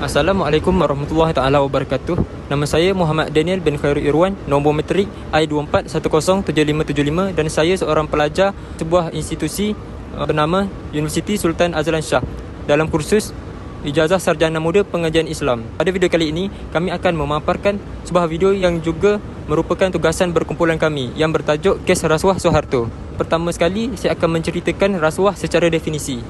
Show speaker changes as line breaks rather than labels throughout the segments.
Assalamualaikum warahmatullahi taala wabarakatuh. Nama saya Muhammad Daniel bin Khairul Irwan, nombor matrik I24107575 dan saya seorang pelajar sebuah institusi bernama Universiti Sultan Azlan Shah dalam kursus Ijazah Sarjana Muda Pengajian Islam. Pada video kali ini, kami akan memaparkan sebuah video yang juga merupakan tugasan berkumpulan kami yang bertajuk Kes Rasuah Soeharto. Pertama sekali, saya akan menceritakan rasuah secara definisi.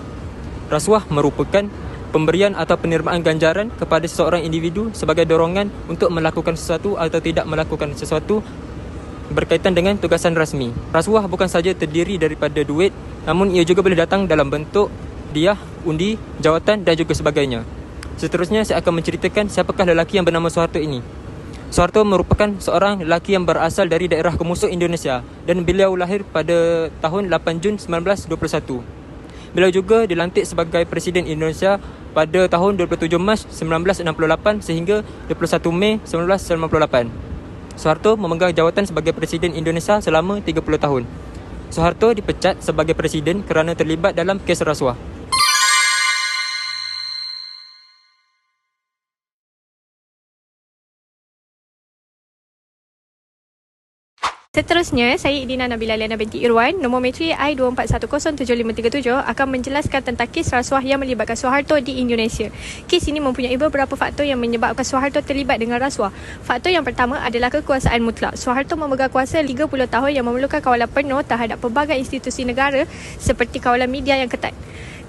Rasuah merupakan pemberian atau penerimaan ganjaran kepada seseorang individu sebagai dorongan untuk melakukan sesuatu atau tidak melakukan sesuatu berkaitan dengan tugasan rasmi. Rasuah bukan saja terdiri daripada duit, namun ia juga boleh datang dalam bentuk hadiah, undi, jawatan dan juga sebagainya. Seterusnya saya akan menceritakan siapakah lelaki yang bernama Soeharto ini. Soeharto merupakan seorang lelaki yang berasal dari daerah Kemusuh Indonesia dan beliau lahir pada tahun 8 Jun 1921. Beliau juga dilantik sebagai Presiden Indonesia pada tahun 27 Mac 1968 sehingga 21 Mei 1998. Soeharto memegang jawatan sebagai Presiden Indonesia selama 30 tahun. Soeharto dipecat sebagai Presiden kerana terlibat dalam kes rasuah.
Seterusnya, saya Idina Nabila Liana binti Irwan, nombor matrik I24107537 akan menjelaskan tentang kes rasuah yang melibatkan Soeharto di Indonesia. Kes ini mempunyai beberapa faktor yang menyebabkan Soeharto terlibat dengan rasuah. Faktor yang pertama adalah kekuasaan mutlak. Soeharto memegang kuasa 30 tahun yang memerlukan kawalan penuh terhadap pelbagai institusi negara seperti kawalan media yang ketat.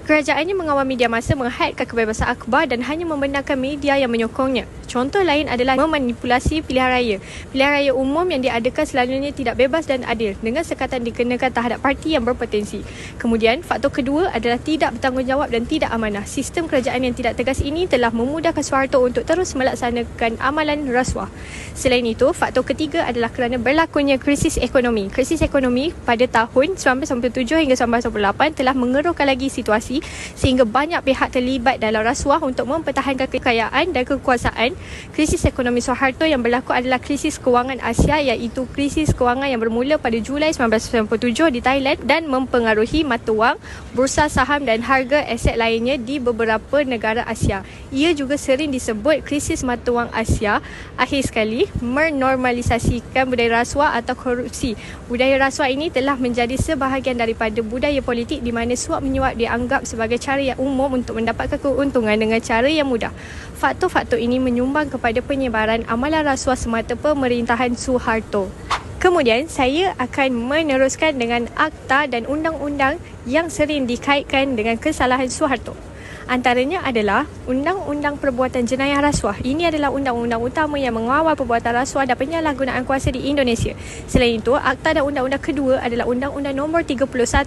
Kerajaannya mengawal media massa, menghadkan kebebasan akhbar dan hanya membenarkan media yang menyokongnya. Contoh lain adalah memanipulasi pilihan raya. Pilihan raya umum yang diadakan selalunya tidak bebas dan adil dengan sekatan dikenakan terhadap parti yang berpotensi. Kemudian, faktor kedua adalah tidak bertanggungjawab dan tidak amanah. Sistem kerajaan yang tidak tegas ini telah memudahkan Soeharto untuk terus melaksanakan amalan rasuah. Selain itu, faktor ketiga adalah kerana berlakunya krisis ekonomi. Krisis ekonomi pada tahun 1997 hingga 1998 telah mengeruhkan lagi situasi sehingga banyak pihak terlibat dalam rasuah untuk mempertahankan kekayaan dan kekuasaan. Krisis ekonomi Soeharto yang berlaku adalah krisis kewangan Asia, iaitu krisis kewangan yang bermula pada Julai 1997 di Thailand dan mempengaruhi mata wang, bursa saham dan harga aset lainnya di beberapa negara Asia. Ia juga sering disebut krisis mata wang Asia. Akhir sekali, menormalisasikan budaya rasuah atau korupsi. Budaya rasuah ini telah menjadi sebahagian daripada budaya politik di mana suap menyuap dianggap sebagai cara yang umum untuk mendapatkan keuntungan dengan cara yang mudah. Faktor-faktor ini menyumbang kepada penyebaran amalan rasuah semasa pemerintahan Soeharto. Kemudian, saya akan meneruskan dengan akta dan undang-undang yang sering dikaitkan dengan kesalahan Soeharto. Antaranya adalah Undang-Undang Perbuatan Jenayah Rasuah. Ini adalah undang-undang utama yang mengawal perbuatan rasuah dan penyalahgunaan kuasa di Indonesia. Selain itu, akta dan undang-undang kedua adalah Undang-Undang Nombor 31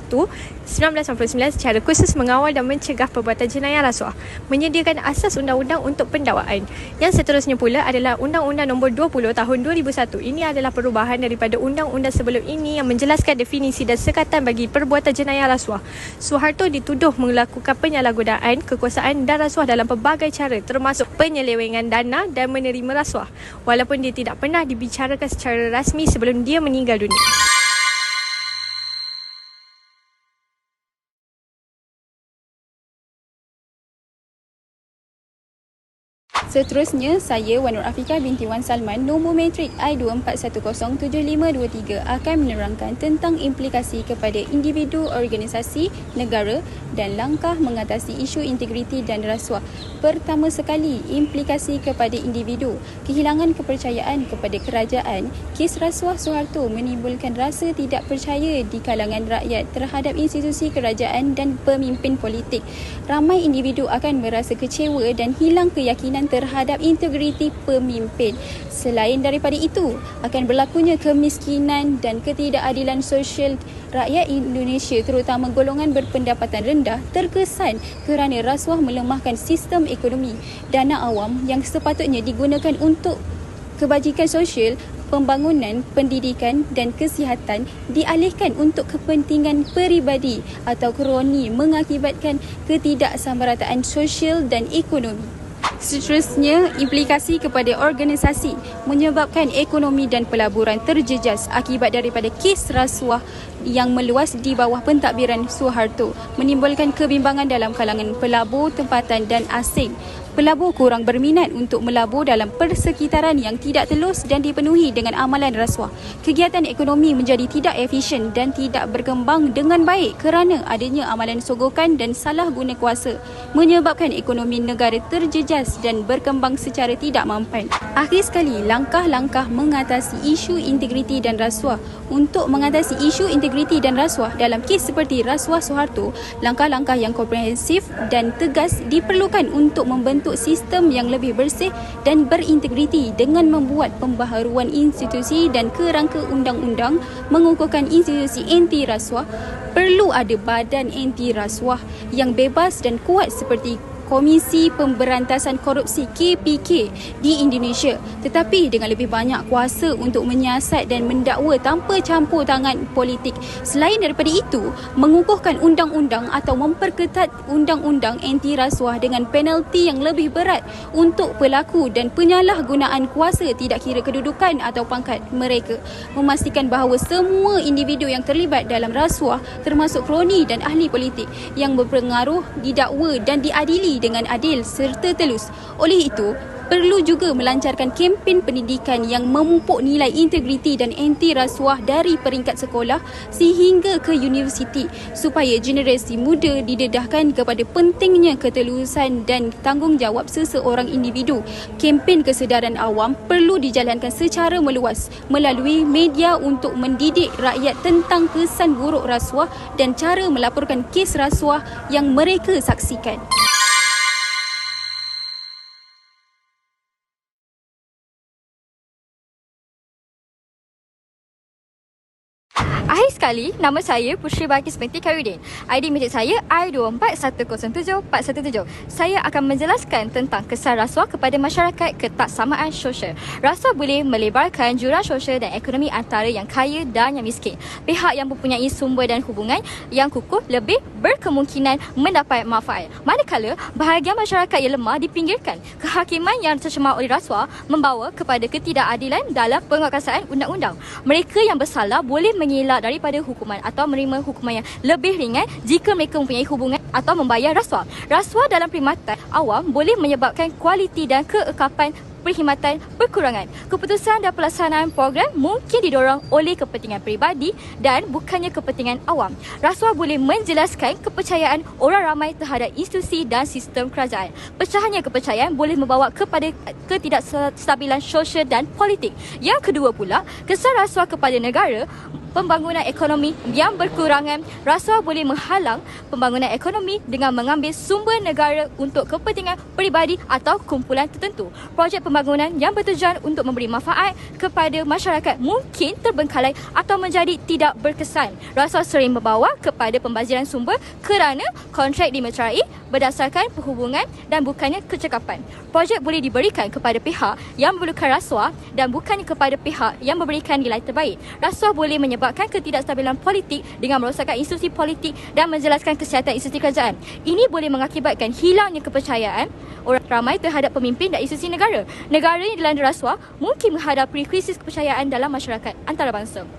1999 secara khusus mengawal dan mencegah perbuatan jenayah rasuah, menyediakan asas undang-undang untuk pendakwaan. Yang seterusnya pula adalah Undang-Undang Nombor 20 Tahun 2001. Ini adalah perubahan daripada undang-undang sebelum ini yang menjelaskan definisi dan sekatan bagi perbuatan jenayah rasuah. Soeharto dituduh melakukan penyalahgunaan kekuasaan dan rasuah dalam pelbagai cara, termasuk penyelewengan dana dan menerima rasuah, walaupun dia tidak pernah dibicarakan secara rasmi sebelum dia meninggal dunia.
Seterusnya, saya Wan Nur Afika binti Wan Salman, nombor matrik I24107523 akan menerangkan tentang implikasi kepada individu, organisasi, negara dan langkah mengatasi isu integriti dan rasuah. Pertama sekali, implikasi kepada individu. Kehilangan kepercayaan kepada kerajaan. Kes rasuah Soeharto menimbulkan rasa tidak percaya di kalangan rakyat terhadap institusi kerajaan dan pemimpin politik. Ramai individu akan merasa kecewa dan hilang keyakinan terhadap integriti pemimpin. Selain daripada itu, akan berlakunya kemiskinan dan ketidakadilan sosial. Rakyat Indonesia, terutama golongan berpendapatan rendah, terkesan kerana rasuah melemahkan sistem ekonomi. Dana awam yang sepatutnya digunakan untuk kebajikan sosial, pembangunan, pendidikan dan kesihatan dialihkan untuk kepentingan peribadi atau kroni, mengakibatkan ketidaksamarataan sosial dan ekonomi. Seterusnya, implikasi kepada organisasi menyebabkan ekonomi dan pelaburan terjejas akibat daripada kes rasuah yang meluas di bawah pentadbiran Soeharto, menimbulkan kebimbangan dalam kalangan pelabur tempatan dan asing. Pelabur kurang berminat untuk melabur dalam persekitaran yang tidak telus dan dipenuhi dengan amalan rasuah. Kegiatan ekonomi menjadi tidak efisien dan tidak berkembang dengan baik kerana adanya amalan sogokan dan salah guna kuasa, menyebabkan ekonomi negara terjejas dan berkembang secara tidak mampan. Akhir sekali, langkah-langkah mengatasi isu integriti dan rasuah. Untuk mengatasi isu integriti dan rasuah dalam kes seperti rasuah Soeharto, langkah-langkah yang komprehensif dan tegas diperlukan untuk membentuk sistem yang lebih bersih dan berintegriti dengan membuat pembaharuan institusi dan kerangka undang-undang, mengukuhkan institusi anti rasuah. Perlu ada badan anti rasuah yang bebas dan kuat seperti Komisi Pemberantasan Korupsi KPK di Indonesia, tetapi dengan lebih banyak kuasa untuk menyiasat dan mendakwa tanpa campur tangan politik. Selain daripada itu, mengukuhkan undang-undang atau memperketat undang-undang anti rasuah dengan penalti yang lebih berat untuk pelaku dan penyalahgunaan kuasa tidak kira kedudukan atau pangkat mereka. Memastikan bahawa semua individu yang terlibat dalam rasuah, termasuk kroni dan ahli politik yang berpengaruh, didakwa dan diadili dengan adil serta telus. Oleh itu, perlu juga melancarkan kempen pendidikan yang memupuk nilai integriti dan anti rasuah dari peringkat sekolah sehingga ke universiti supaya generasi muda didedahkan kepada pentingnya ketelusan dan tanggungjawab seseorang individu. Kempen kesedaran awam perlu dijalankan secara meluas melalui media untuk mendidik rakyat tentang kesan buruk rasuah dan cara melaporkan kes rasuah yang mereka saksikan.
Akhir sekali, nama saya Pushri Balkis binti Khairuddin. ID medik saya I24107417. Saya akan menjelaskan tentang kesan rasuah kepada masyarakat ketaksamaan sosial. Rasuah boleh melebarkan jurang sosial dan ekonomi antara yang kaya dan yang miskin. Pihak yang mempunyai sumber dan hubungan yang kukuh lebih berkemungkinan mendapat manfaat. Manakala bahagian masyarakat yang lemah dipinggirkan. Kehakiman yang tercemar oleh rasuah membawa kepada ketidakadilan dalam penguatkuasaan undang-undang. Mereka yang bersalah boleh mengelak daripada hukuman atau menerima hukuman yang lebih ringan jika mereka mempunyai hubungan atau membayar rasuah. Rasuah dalam perkhidmatan awam boleh menyebabkan kualiti dan keekapan perkhidmatan berkurangan. Keputusan dan pelaksanaan program mungkin didorong oleh kepentingan peribadi dan bukannya kepentingan awam. Rasuah boleh menjelaskan kepercayaan orang ramai terhadap institusi dan sistem kerajaan. Pecahannya kepercayaan boleh membawa kepada ketidakstabilan sosial dan politik. Yang kedua pula, kesan rasuah kepada negara, pembangunan ekonomi yang berkurangan. Rasuah boleh menghalang pembangunan ekonomi dengan mengambil sumber negara untuk kepentingan peribadi atau kumpulan tertentu. Projek pembangunan yang bertujuan untuk memberi manfaat kepada masyarakat mungkin terbengkalai atau menjadi tidak berkesan. Rasuah sering membawa kepada pembaziran sumber kerana kontrak dimeterai berdasarkan perhubungan dan bukannya kecekapan. Projek boleh diberikan kepada pihak yang memerlukan rasuah dan bukannya kepada pihak yang memberikan nilai terbaik. Rasuah boleh menyebabkan ketidakstabilan politik dengan merosakkan institusi politik dan menjelaskan kesihatan institusi kerajaan. Ini boleh mengakibatkan hilangnya kepercayaan orang ramai terhadap pemimpin dan institusi negara. Negara yang dilanda rasuah mungkin menghadapi krisis kepercayaan dalam masyarakat antarabangsa.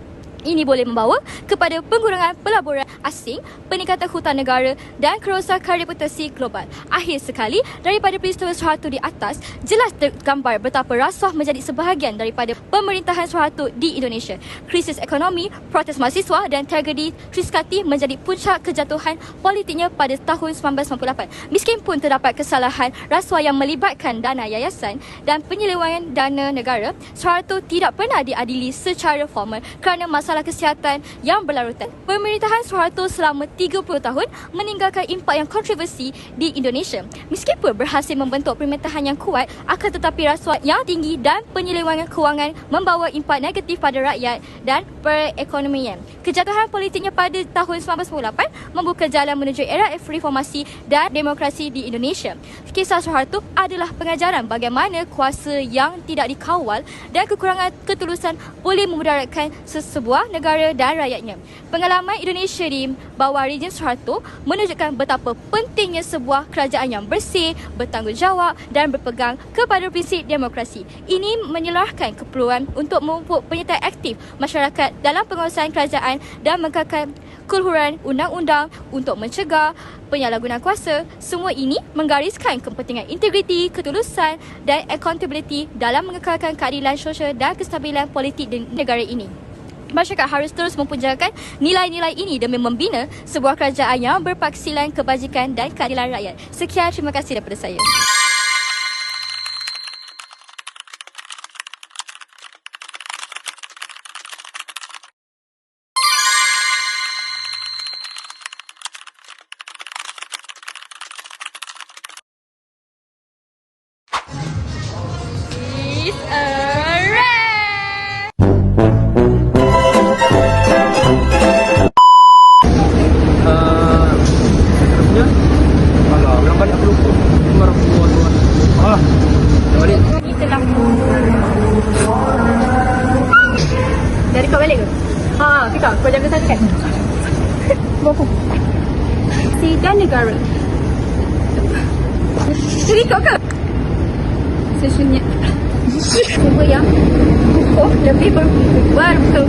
Ini boleh membawa kepada pengurangan pelaburan asing, peningkatan hutan negara dan kerosakan reputasi global. Akhir sekali, daripada peristiwa Soeharto di atas, jelas tergambar betapa rasuah menjadi sebahagian daripada pemerintahan Soeharto di Indonesia. Krisis ekonomi, protes mahasiswa dan tragedi Trisakti menjadi puncak kejatuhan politiknya pada tahun 1998. Meskipun terdapat kesalahan rasuah yang melibatkan dana yayasan dan penyelewengan dana negara, Soeharto tidak pernah diadili secara formal kerana masalah kesihatan yang berlarutan. Pemerintahan Soeharto selama 30 tahun meninggalkan impak yang kontroversi di Indonesia. Meskipun berhasil membentuk pemerintahan yang kuat, akan tetapi rasuah yang tinggi dan penyelewengan kewangan membawa impak negatif pada rakyat dan perekonomian. Kejatuhan politiknya pada tahun 1998 membuka jalan menuju era reformasi dan demokrasi di Indonesia. Kisah Soeharto adalah pengajaran bagaimana kuasa yang tidak dikawal dan kekurangan ketulusan boleh memudaratkan sesebuah negara dan rakyatnya. Pengalaman Indonesia di bawah rejim Soeharto menunjukkan betapa pentingnya sebuah kerajaan yang bersih, bertanggungjawab dan berpegang kepada prinsip demokrasi. Ini menyelarkan keperluan untuk memupuk penyertaan aktif masyarakat dalam penguasaan kerajaan dan mengekalkan keluhuran undang-undang untuk mencegah penyalahgunaan kuasa. Semua ini menggariskan kepentingan integriti, ketulusan dan accountability dalam mengekalkan keadilan sosial dan kestabilan politik di negara ini. Masyarakat harus terus mempujakan nilai-nilai ini demi membina sebuah kerajaan yang berpaksilan kebajikan dan keadilan rakyat. Sekian, terima kasih daripada saya. Is a wrap.
Seterusnya, alah, ulang balik aku lupa. Alah, dah balik.
Kita langsung. Dari kau balik ke? Kita. Kau jaga sangat. Bawa
Dan negara.
Jadi kau ke?
Sesungguhnya semua yang lebih berbubar kamu.